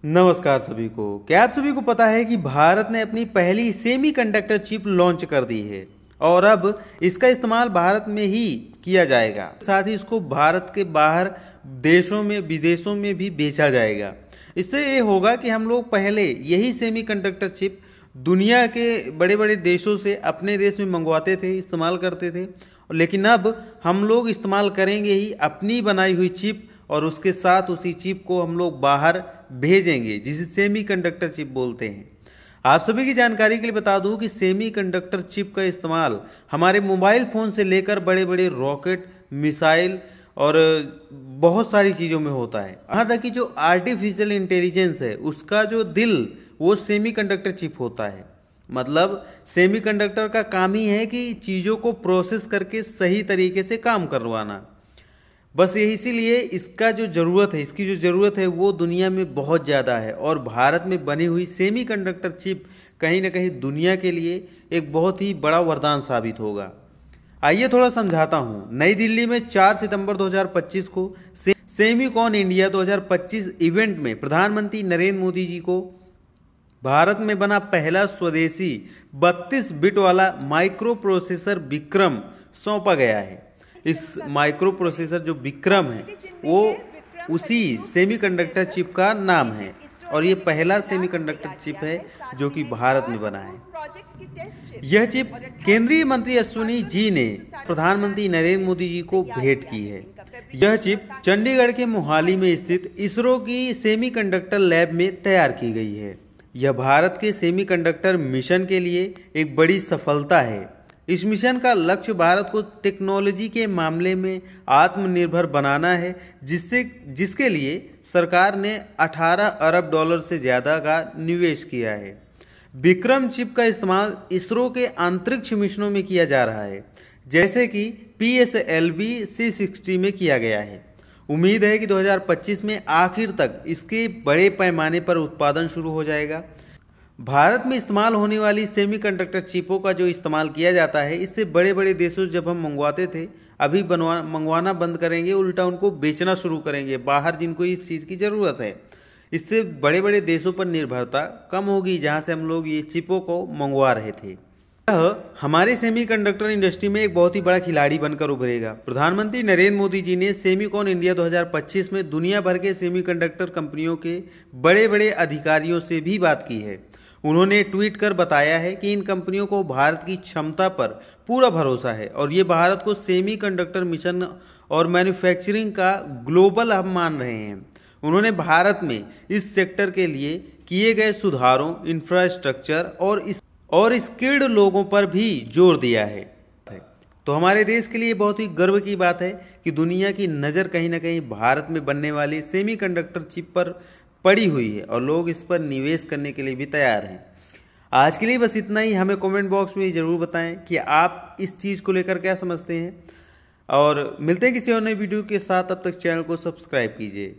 नमस्कार सभी को। क्या आप सभी को पता है कि भारत ने अपनी पहली सेमीकंडक्टर चिप लॉन्च कर दी है और अब इसका इस्तेमाल भारत में ही किया जाएगा। साथ ही इसको भारत के बाहर देशों में विदेशों में भी बेचा जाएगा। इससे ये होगा कि हम लोग पहले यही सेमीकंडक्टर चिप दुनिया के बड़े बड़े देशों से अपने देश में मंगवाते थे, इस्तेमाल करते थे, लेकिन अब हम लोग इस्तेमाल करेंगे ही अपनी बनाई हुई चिप और उसके साथ उसी चिप को हम लोग बाहर भेजेंगे, जिसे सेमीकंडक्टर चिप बोलते हैं। आप सभी की जानकारी के लिए बता दूं कि सेमीकंडक्टर चिप का इस्तेमाल हमारे मोबाइल फोन से लेकर बड़े बड़े रॉकेट, मिसाइल और बहुत सारी चीज़ों में होता है। यहाँ तक कि जो आर्टिफिशियल इंटेलिजेंस है उसका जो दिल वो सेमीकंडक्टर चिप होता है। मतलब सेमीकंडक्टर का काम ही है कि चीज़ों को प्रोसेस करके सही तरीके से काम करवाना। बस ये इसीलिए इसकी जो ज़रूरत है वो दुनिया में बहुत ज़्यादा है और भारत में बनी हुई सेमीकंडक्टर चिप कहीं ना कहीं दुनिया के लिए एक बहुत ही बड़ा वरदान साबित होगा। आइए थोड़ा समझाता हूँ। नई दिल्ली में 4 सितंबर 2025 को सेमीकॉन इंडिया 2025 इवेंट में प्रधानमंत्री नरेंद्र मोदी जी को भारत में बना पहला स्वदेशी 32 बिट वाला माइक्रो प्रोसेसर विक्रम सौंपा गया है। इस माइक्रो प्रोसेसर जो विक्रम है वो उसी सेमीकंडक्टर चिप का नाम है और ये पहला सेमीकंडक्टर चिप है जो कि भारत में बना है। यह चिप केंद्रीय मंत्री अश्विनी जी ने प्रधानमंत्री नरेंद्र मोदी जी को भेंट की है। यह चिप चंडीगढ़ के मोहाली में स्थित इसरो की सेमीकंडक्टर लैब में तैयार की गई है। यह भारत के सेमीकंडक्टर मिशन के लिए एक बड़ी सफलता है। इस मिशन का लक्ष्य भारत को टेक्नोलॉजी के मामले में आत्मनिर्भर बनाना है, जिसके लिए सरकार ने 18 अरब डॉलर से ज़्यादा का निवेश किया है। विक्रम चिप का इस्तेमाल इसरो के अंतरिक्ष मिशनों में किया जा रहा है, जैसे कि PSLV C60 में किया गया है। उम्मीद है कि 2025 में आखिर तक इसके बड़े पैमाने पर उत्पादन शुरू हो जाएगा। भारत में इस्तेमाल होने वाली सेमीकंडक्टर चिपों का जो इस्तेमाल किया जाता है, इससे बड़े बड़े देशों से जब हम मंगवाते थे, अभी मंगवाना बंद करेंगे, उल्टा उनको बेचना शुरू करेंगे बाहर जिनको इस चीज़ की ज़रूरत है। इससे बड़े बड़े देशों पर निर्भरता कम होगी जहां से हम लोग ये चिपों को मंगवा रहे थे। यह हमारे सेमीकंडक्टर इंडस्ट्री में एक बहुत ही बड़ा खिलाड़ी बनकर उभरेगा। प्रधानमंत्री नरेंद्र मोदी जी ने सेमीकॉन इंडिया 2025 में दुनिया भर के सेमीकंडक्टर कंपनियों के बड़े बड़े अधिकारियों से भी बात की है। उन्होंने ट्वीट कर बताया है कि इन कंपनियों को भारत की क्षमता पर पूरा भरोसा है और ये भारत को सेमीकंडक्टर मिशन और मैन्युफैक्चरिंग का ग्लोबल हब मान रहे हैं। उन्होंने भारत में इस सेक्टर के लिए किए गए सुधारों, इंफ्रास्ट्रक्चर और स्किल्ड लोगों पर भी जोर दिया है। तो हमारे देश के लिए बहुत ही गर्व की बात है कि दुनिया की नज़र कहीं ना कहीं भारत में बनने वाली सेमीकंडक्टर चिप पर पड़ी हुई है और लोग इस पर निवेश करने के लिए भी तैयार हैं। आज के लिए बस इतना ही। हमें कमेंट बॉक्स में ज़रूर बताएं कि आप इस चीज़ को लेकर क्या समझते हैं और मिलते हैं किसी और नई वीडियो के साथ। तब तक चैनल को सब्सक्राइब कीजिए।